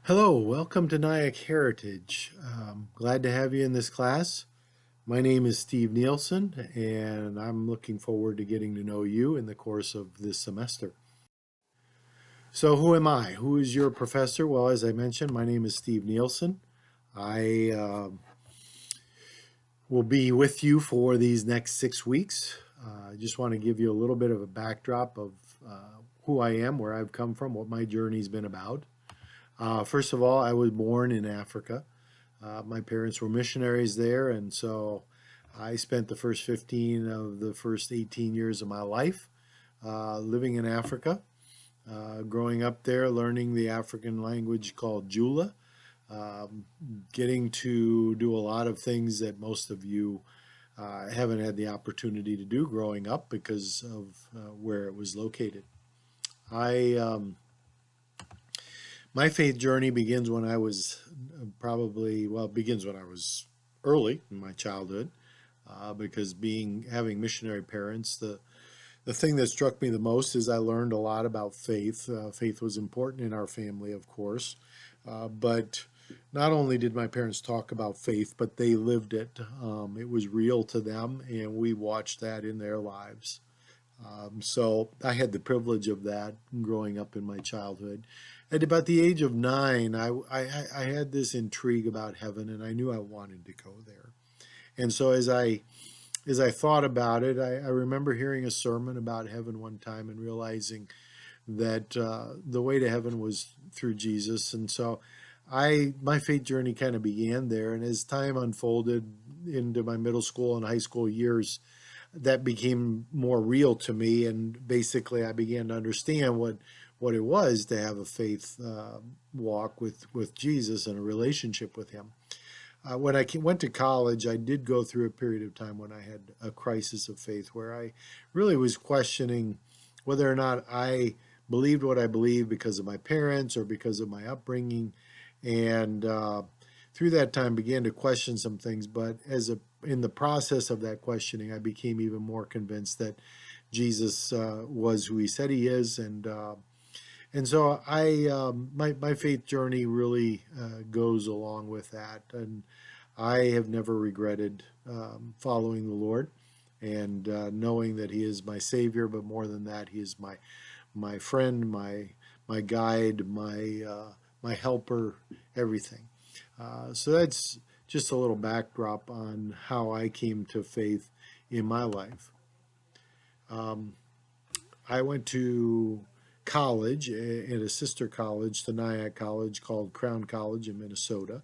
Hello, welcome to Nyack Heritage. Glad to have you in this class. My name is Steve Nielsen, and I'm looking forward to getting to know you in the course of this semester. So, who am I? Who is your professor? Well, as I mentioned, my name is Steve Nielsen. I will be with you for these next 6 weeks. I just want to give you a little bit of a backdrop of who I am, where I've come from, what my journey's been about. First of all, I was born in Africa. My parents were missionaries there, and so I spent the first 15 of the first 18 years of my life living in Africa, growing up there, learning the African language called Jula, um, getting to do a lot of things that most of you haven't had the opportunity to do growing up because of where it was located. I My faith journey begins when I was it begins when I was early in my childhood, because having missionary parents, the thing that struck me the most is I learned a lot about faith. Faith was important in our family, of course, but not only did my parents talk about faith, but they lived it. It was real to them, and we watched that in their lives. So I had the privilege of that growing up in my childhood. At about the age of 9, I had this intrigue about heaven, and I knew I wanted to go there. And so as I thought about it, I remember hearing a sermon about heaven one time and realizing that the way to heaven was through Jesus. And so my faith journey kind of began there. And as time unfolded into my middle school and high school years, that became more real to me, and basically I began to understand what it was to have a faith walk with Jesus and a relationship with Him. When I went to college, I did go through a period of time when I had a crisis of faith where I really was questioning whether or not I believed what I believed because of my parents or because of my upbringing, and through that time began to question some things. But in the process of that questioning, I became even more convinced that Jesus was who He said He is, and so my faith journey really goes along with that, and I have never regretted following the Lord and knowing that He is my Savior, but more than that, He is my friend, my guide, my helper, everything. So that's just a little backdrop on how I came to faith in my life. Um, I went to college at a sister college to Nyack College called Crown College in Minnesota,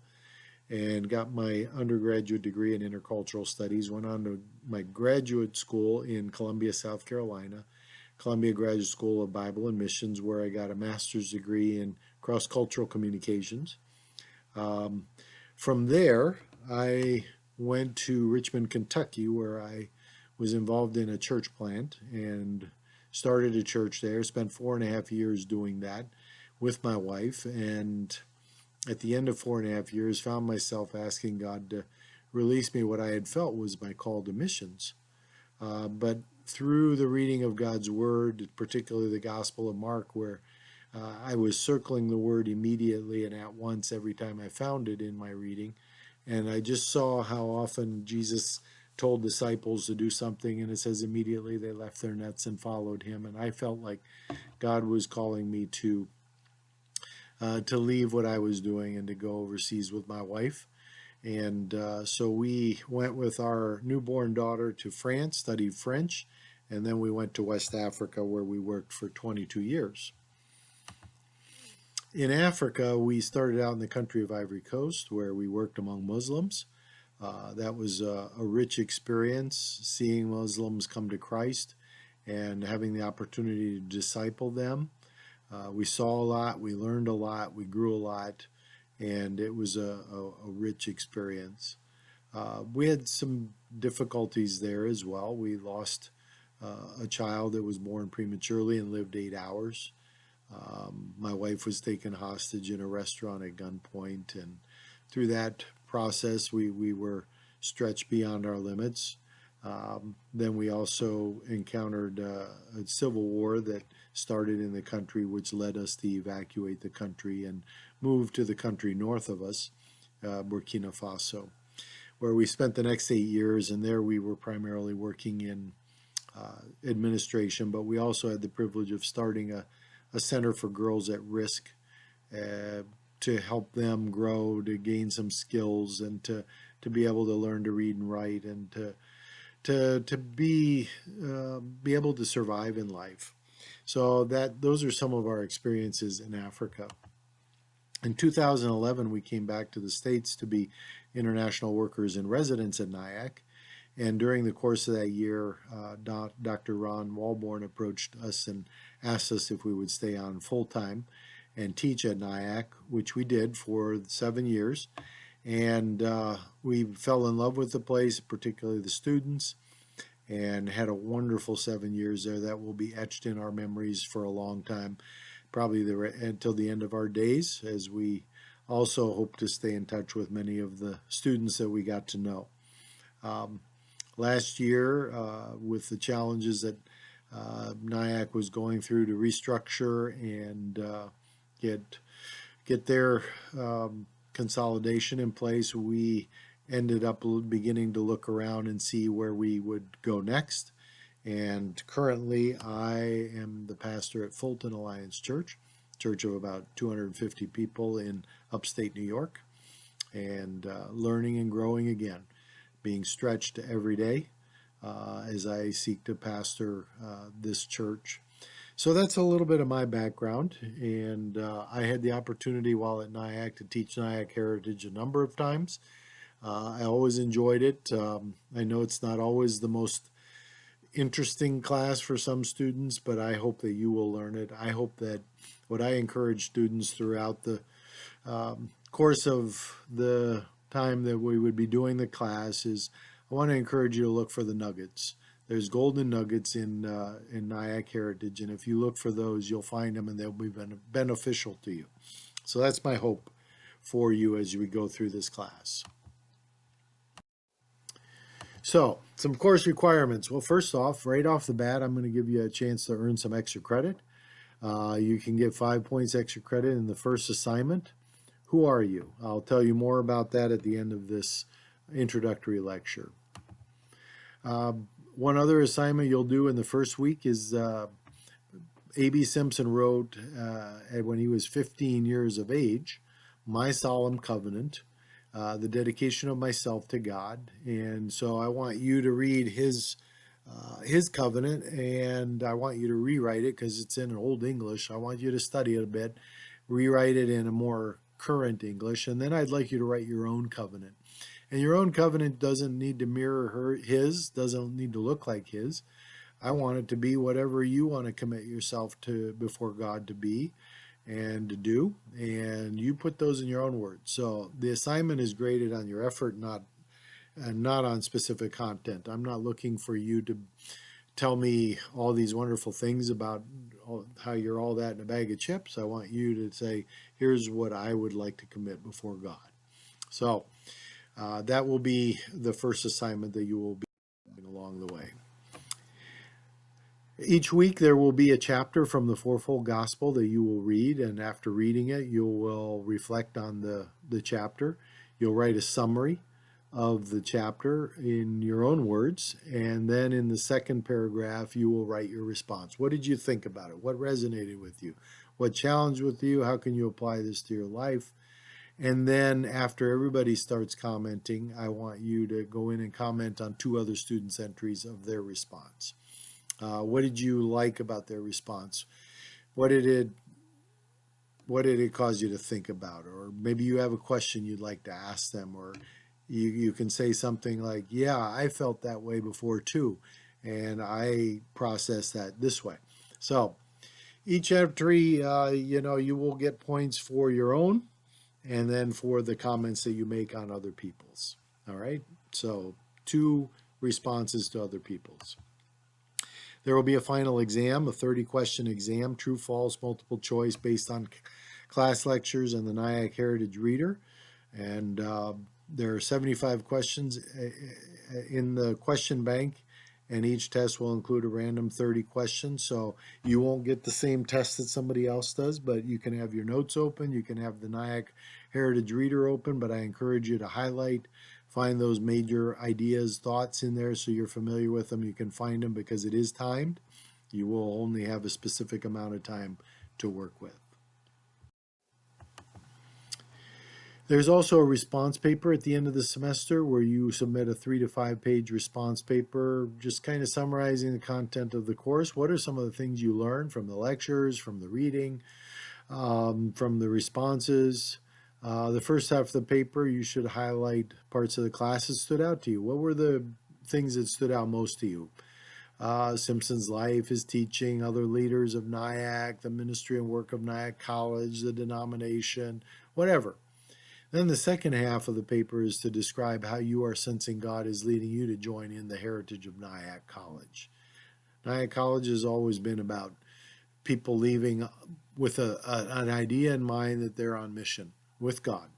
and got my undergraduate degree in intercultural studies. Went on to my graduate school in Columbia, South Carolina, Columbia Graduate School of Bible and Missions, where I got a master's degree in cross-cultural communications. Um, from there, I went to Richmond, Kentucky, where I was involved in a church plant and started a church there. Spent 4.5 years doing that with my wife, and at the end of 4.5 years, found myself asking God to release me what I had felt was my call to missions. But through the reading of God's Word, particularly the Gospel of Mark, where I was circling the word immediately and at once every time I found it in my reading. And I just saw how often Jesus told disciples to do something, and it says immediately they left their nets and followed Him. And I felt like God was calling me to leave what I was doing and to go overseas with my wife. And so we went with our newborn daughter to France, studied French, and then we went to West Africa where we worked for 22 years. In Africa, we started out in the country of Ivory Coast where we worked among Muslims. That was a rich experience, seeing Muslims come to Christ and having the opportunity to disciple them. We saw a lot, we learned a lot, we grew a lot, and it was a rich experience. We had some difficulties there as well. We lost a child that was born prematurely and lived 8 hours. My wife was taken hostage in a restaurant at gunpoint, and through that process, we were stretched beyond our limits. Then we also encountered a civil war that started in the country, which led us to evacuate the country and move to the country north of us, Burkina Faso, where we spent the next 8 years. And there we were primarily working in administration, but we also had the privilege of starting a center for girls at risk, uh, to help them grow, to gain some skills, and to be able to learn to read and write, and to be able to survive in life. So those are some of our experiences in Africa. In 2011, we came back to the States to be international workers in residence at Nyack. And during the course of that year, Dr. Ron Walborn approached us and asked us if we would stay on full time and teach at Nyack, which we did for 7 years. And we fell in love with the place, particularly the students, and had a wonderful 7 years there that will be etched in our memories for a long time, probably until the end of our days, as we also hope to stay in touch with many of the students that we got to know. Last year, with the challenges that Nyack was going through to restructure and get their consolidation in place, we ended up beginning to look around and see where we would go next. And currently, I am the pastor at Fulton Alliance Church, church of about 250 people in upstate New York, and learning and growing again, being stretched every day as I seek to pastor this church. So that's a little bit of my background, and I had the opportunity while at Nyack to teach Nyack Heritage a number of times. I always enjoyed it. I know it's not always the most interesting class for some students, but I hope that you will learn it. I hope that what I encourage students throughout the course of the time that we would be doing the class is, I want to encourage you to look for the nuggets. There's golden nuggets in Nyack Heritage, and if you look for those, you'll find them, and they'll be beneficial to you. So that's my hope for you as we go through this class. So, some course requirements. Well, first off, right off the bat, I'm going to give you a chance to earn some extra credit. You can get 5 points extra credit in the first assignment. Who are you? I'll tell you more about that at the end of this introductory lecture. One other assignment you'll do in the first week is A.B. Simpson wrote when he was 15 years of age, My Solemn Covenant, the dedication of myself to God. And so I want you to read his covenant, and I want you to rewrite it because it's in Old English. I want you to study it a bit, rewrite it in a more current English, and then I'd like you to write your own covenant. And your own covenant doesn't need to mirror his, doesn't need to look like his. I want it to be whatever you want to commit yourself to before God to be and to do, and you put those in your own words. So the assignment is graded on your effort, not on specific content. I'm not looking for you to tell me all these wonderful things about how you're all that in a bag of chips. I want you to say, here's what I would like to commit before God. So that will be the first assignment that you will be doing along the way. Each week there will be a chapter from the fourfold gospel that you will read, and after reading it, you will reflect on the chapter. You'll write a summary of the chapter in your own words, and then in the second paragraph, you will write your response. What did you think about it? What resonated with you? What challenged with you? How can you apply this to your life? And then after everybody starts commenting, I want you to go in and comment on 2 other students' entries of their response. What did you like about their response? What did it cause you to think about? Or maybe you have a question you'd like to ask them, or you can say something like, yeah, I felt that way before too, and I processed that this way. So each entry, you will get points for your own, and then for the comments that you make on other people's. All right, so 2 responses to other people's. There will be a final exam, a 30-question exam, true, false, multiple choice based on class lectures and the Nyack Heritage Reader. And there are 75 questions in the question bank, and each test will include a random 30 questions. So you won't get the same test that somebody else does, but you can have your notes open, you can have the Nyack Heritage Reader open, but I encourage you to highlight, find those major ideas, thoughts in there so you're familiar with them. You can find them because it is timed. You will only have a specific amount of time to work with. There's also a response paper at the end of the semester where you submit a 3 to 5 page response paper, just kind of summarizing the content of the course. What are some of the things you learned from the lectures, from the reading, from the responses? The first half of the paper, you should highlight parts of the class that stood out to you. What were the things that stood out most to you? Simpson's life, his teaching, other leaders of Nyack, the ministry and work of Nyack College, the denomination, whatever. Then the second half of the paper is to describe how you are sensing God is leading you to join in the heritage of Nyack College. Nyack College has always been about people leaving with an idea in mind that they're on mission with God.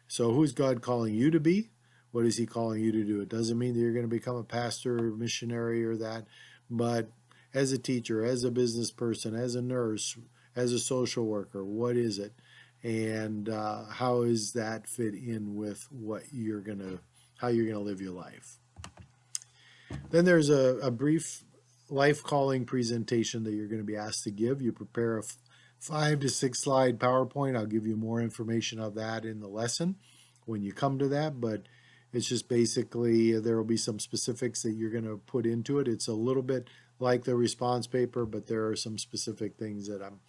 So who's God calling you to be? What is he calling you to do? It doesn't mean that you're going to become a pastor or missionary or that, but as a teacher, as a business person, as a nurse, as a social worker, what is it? And how is that fit in with how you're gonna live your life? Then there's a brief life calling presentation that you're going to be asked to give. You prepare a 5 to 6 slide PowerPoint. I'll give you more information of that in the lesson when you come to that, but it's just basically there will be some specifics that you're going to put into it. It's a little bit like the response paper, but there are some specific things that I'm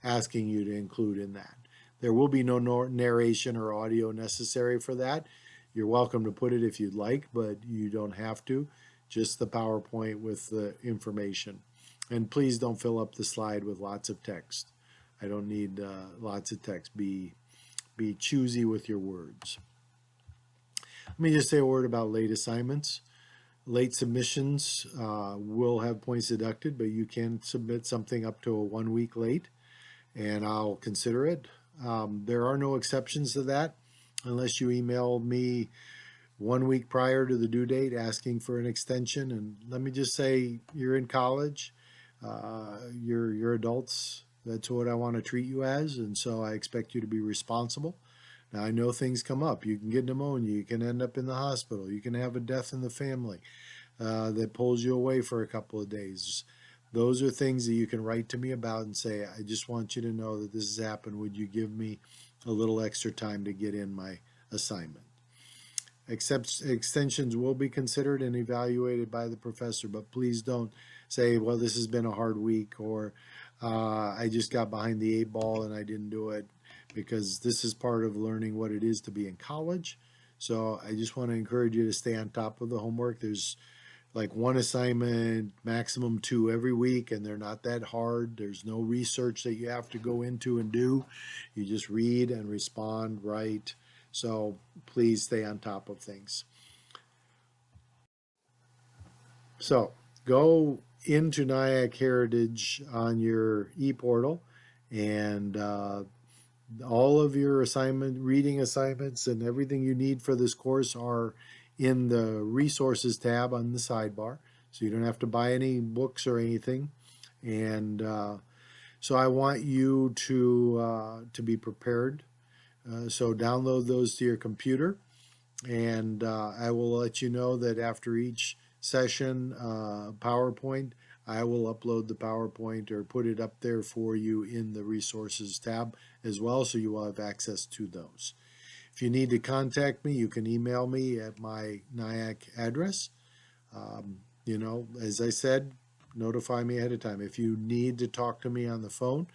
asking you to include in that. There will be no narration or audio necessary for that. You're welcome to put it if you'd like, but you don't have to. Just the PowerPoint with the information. And please don't fill up the slide with lots of text. I don't need lots of text. Be choosy with your words. Let me just say a word about late assignments. Late submissions will have points deducted, but you can submit something up to a 1 week late, and I'll consider it. There are no exceptions to that unless you email me 1 week prior to the due date asking for an extension. And let me just say, you're in college, you're adults. That's what I want to treat you as, and so I expect you to be responsible. Now, I know things come up. You can get pneumonia. You can end up in the hospital. You can have a death in the family that pulls you away for a couple of days. Those are things that you can write to me about and say, I just want you to know that this has happened. Would you give me a little extra time to get in my assignment? Extensions will be considered and evaluated by the professor, but please don't say, well, this has been a hard week, or I just got behind the 8 ball and I didn't do it, because this is part of learning what it is to be in college. So I just want to encourage you to stay on top of the homework. There's like 1 assignment, maximum 2 every week, and they're not that hard. There's no research that you have to go into and do. You just read and respond, write. So please stay on top of things. So go into Nyack Heritage on your e-portal, and all of your reading assignments and everything you need for this course are in the resources tab on the sidebar. So you don't have to buy any books or anything. And so I want you to be prepared. So download those to your computer, and I will let you know that after each session PowerPoint, I will upload the PowerPoint or put it up there for you in the resources tab as well, so you will have access to those. If you need to contact me, you can email me at my Nyack address. You know, as I said, notify me ahead of time. If you need to talk to me on the phone,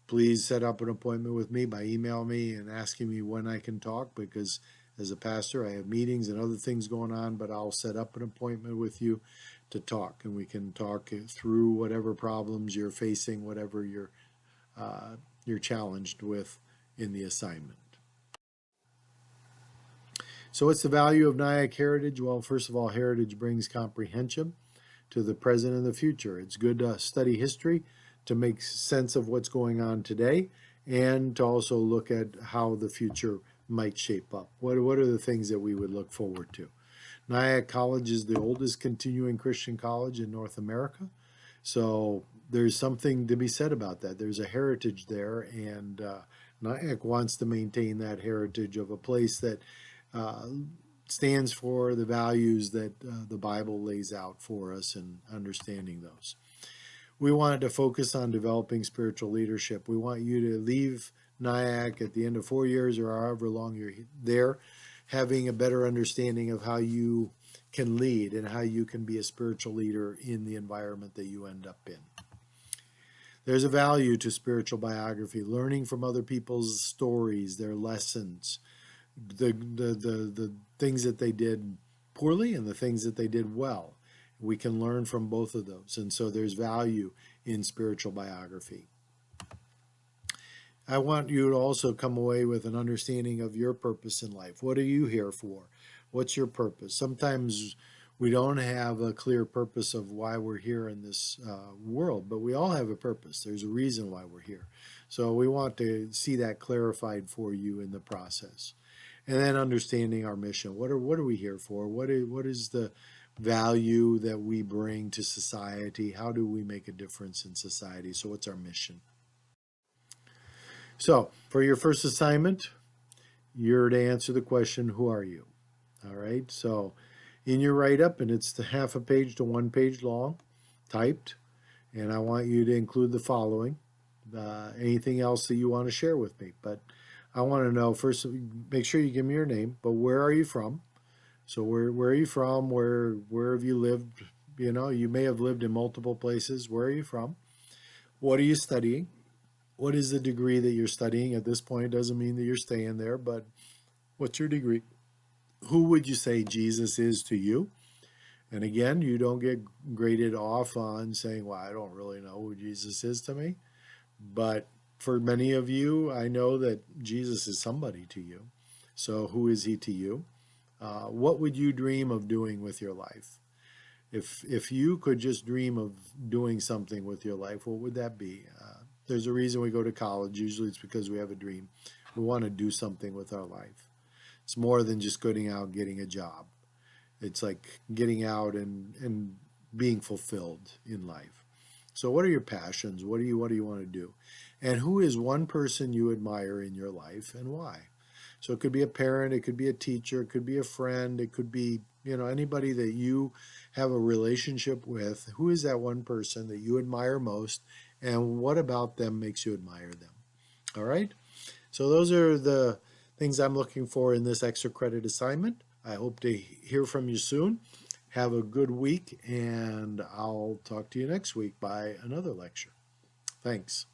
please set up an appointment with me by email me and asking me when I can talk, because as a pastor, I have meetings and other things going on, but I'll set up an appointment with you to talk, and we can talk through whatever problems you're facing, whatever you're challenged with in the assignment. So what's the value of Nyack Heritage? Well, first of all, Heritage brings comprehension to the present and the future. It's good to study history to make sense of what's going on today, and to also look at how the future might shape up. What are the things that we would look forward to? Nyack College is the oldest continuing Christian college in North America. So there's something to be said about that. There's a heritage there, and Nyack wants to maintain that heritage of a place that uh, stands for the values that the Bible lays out for us and understanding those. We wanted to focus on developing spiritual leadership. We want you to leave Nyack at the end of 4 years or however long you're there, having a better understanding of how you can lead and how you can be a spiritual leader in the environment that you end up in. There's a value to spiritual biography, learning from other people's stories, their lessons, the things that they did poorly and the things that they did well. We can learn from both of those. And so there's value in spiritual biography. I want you to also come away with an understanding of your purpose in life. What are you here for? What's your purpose? Sometimes we don't have a clear purpose of why we're here in this world, but we all have a purpose. There's a reason why we're here. So we want to see that clarified for you in the process. And then understanding our mission. What are we here for? What is the value that we bring to society? How do we make a difference in society? So what's our mission? So for your first assignment, you're to answer the question, who are you? All right. So in your write-up, and it's the half a page to 1 page long, typed, and I want you to include the following. Anything else that you want to share with me, but I want to know first. Make sure you give me your name. But where are you from? So where are you from? Where have you lived? You know, you may have lived in multiple places. Where are you from? What are you studying? What is the degree that you're studying at this point? It doesn't mean that you're staying there, but what's your degree? Who would you say Jesus is to you? And again, you don't get graded off on saying, well, I don't really know who Jesus is to me. But for many of you, I know that Jesus is somebody to you. So who is he to you? What would you dream of doing with your life? If you could just dream of doing something with your life, what would that be? There's a reason we go to college. Usually it's because we have a dream. We want to do something with our life. It's more than just going out and getting a job. It's like getting out and being fulfilled in life. So what are your passions? What do you want to do? And who is one person you admire in your life and why? So it could be a parent, it could be a teacher, it could be a friend, it could be, anybody that you have a relationship with. Who is that one person that you admire most, and what about them makes you admire them? All right? So those are the things I'm looking for in this extra credit assignment. I hope to hear from you soon. Have a good week, and I'll talk to you next week by another lecture. Thanks.